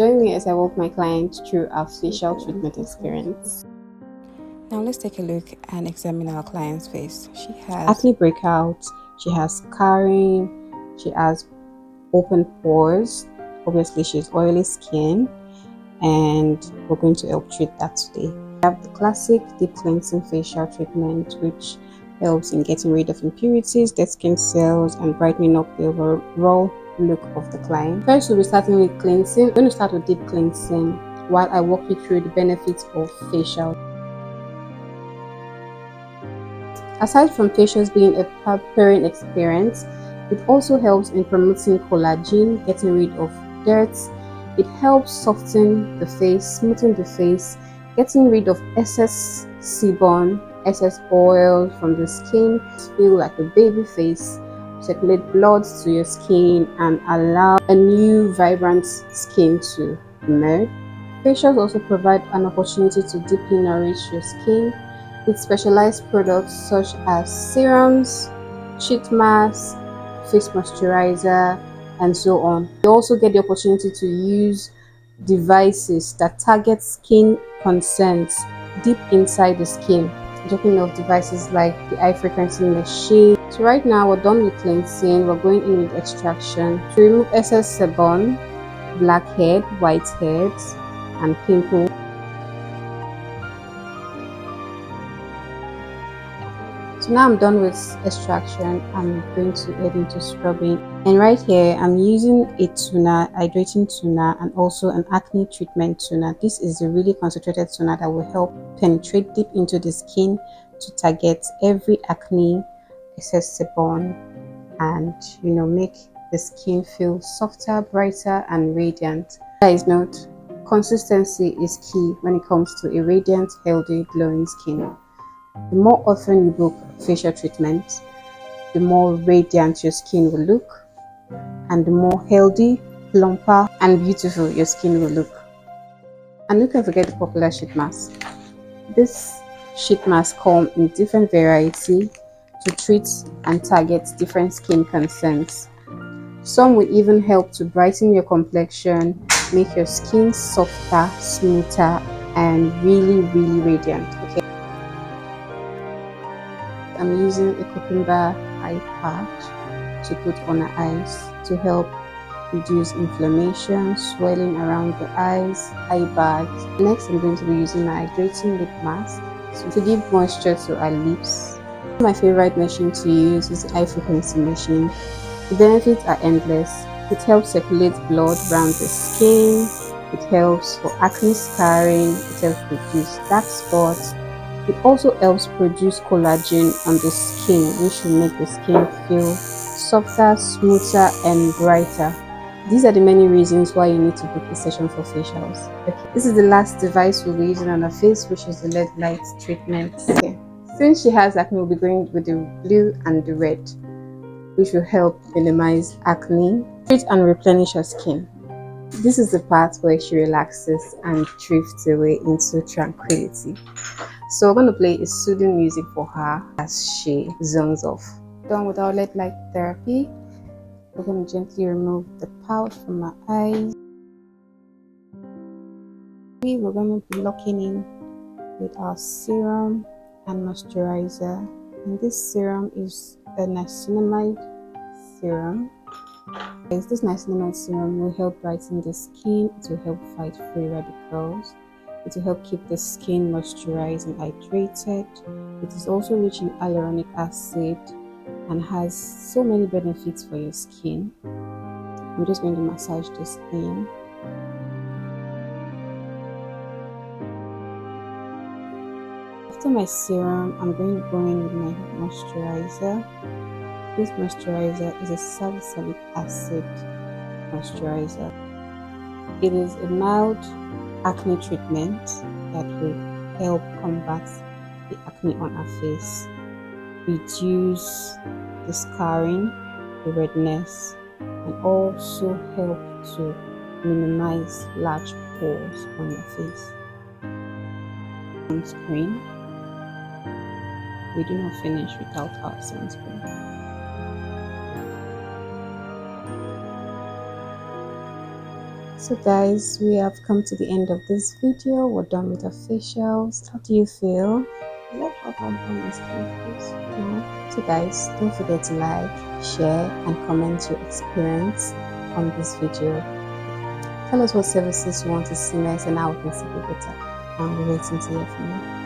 Join me as I walk my client through our facial treatment experience. Now let's take a look and examine our client's face. She has Acne breakouts, she has scarring, she has open pores. Obviously, she's oily skin, and we're going to help treat that today. We have the classic deep cleansing facial treatment, which helps in getting rid of impurities, dead skin cells, and brightening up the overall look of the client. First, we'll be starting with cleansing. We're going to start with deep cleansing while I walk you through the benefits of facial. Aside from facials being a purring experience, it also helps in promoting collagen, getting rid of dirt. It helps soften the face, smoothen the face, getting rid of excess sebum, excess oil from the skin. Feel like a baby face, circulate blood to your skin, and allow a new vibrant skin to emerge. Facials also provide an opportunity to deeply nourish your skin with specialized products such as serums, sheet masks, face moisturizer, and so on. You also get the opportunity to use devices that target skin concerns deep inside the skin. Talking of devices like the high frequency machine. So right now we're done with cleansing. We're going in with extraction to remove excess sebum, blackhead, whiteheads, and pimples. So now I'm done with extraction. I'm going to head into scrubbing. And right here, I'm using a toner, hydrating toner, and also an acne treatment toner. This is a really concentrated toner that will help penetrate deep into the skin to target every acne, excess sebum, and make the skin feel softer, brighter, and radiant. Guys, note, consistency is key when it comes to a radiant, healthy, glowing skin. The more often you book facial treatment, the more radiant your skin will look, and the more healthy, plumper, and beautiful your skin will look. And you can forget the popular sheet mask. This sheet mask come in different variety to treat and target different skin concerns. Some will even help to brighten your complexion, make your skin softer, smoother, and really radiant. Okay. I'm using a cucumber eye patch to put on her eyes to help reduce inflammation, swelling around the eyes, eye bags. Next, I'm going to be using my hydrating lip mask to give moisture to our lips. My favorite machine to use is the high frequency machine. The benefits are endless. It helps circulate blood around the skin. It helps for acne scarring. It helps reduce dark spots. It also helps produce collagen on the skin, which will make the skin feel softer, smoother, and brighter. These are the many reasons why you need to book a session for facials. Okay. This is the last device we'll be using on her face, which is the LED light treatment. Okay. Since she has acne, we'll be going with the blue and the red, which will help minimize acne, treat and replenish her skin. This is the part where she relaxes and drifts away into tranquility. So we're going to play a soothing music for her as she zones off. Done with our LED light therapy, we're going to gently remove the pouch from her eyes. We're going to be locking in with our serum and moisturizer. And this serum is a niacinamide serum. This niacinamide serum will help brighten the skin. It will help fight free radicals. It will help keep the skin moisturized and hydrated. It is also rich in hyaluronic acid and has so many benefits for your skin. I'm just going to massage this in. After my serum, I'm going to go in with my moisturizer. This moisturizer is a salicylic acid moisturizer. It is a mild acne treatment that will help combat the acne on our face, reduce the scarring, the redness, and also help to minimize large pores on your face. Sunscreen. We do not finish without our sunscreen. So guys, we have come to the end of this video. We're done with the facials. How do you feel? I love how on my skin feels. So guys, don't forget to like, share and comment your experience on this video. Tell us what services you want to see next and how we can see you better. I'll be waiting to hear from you.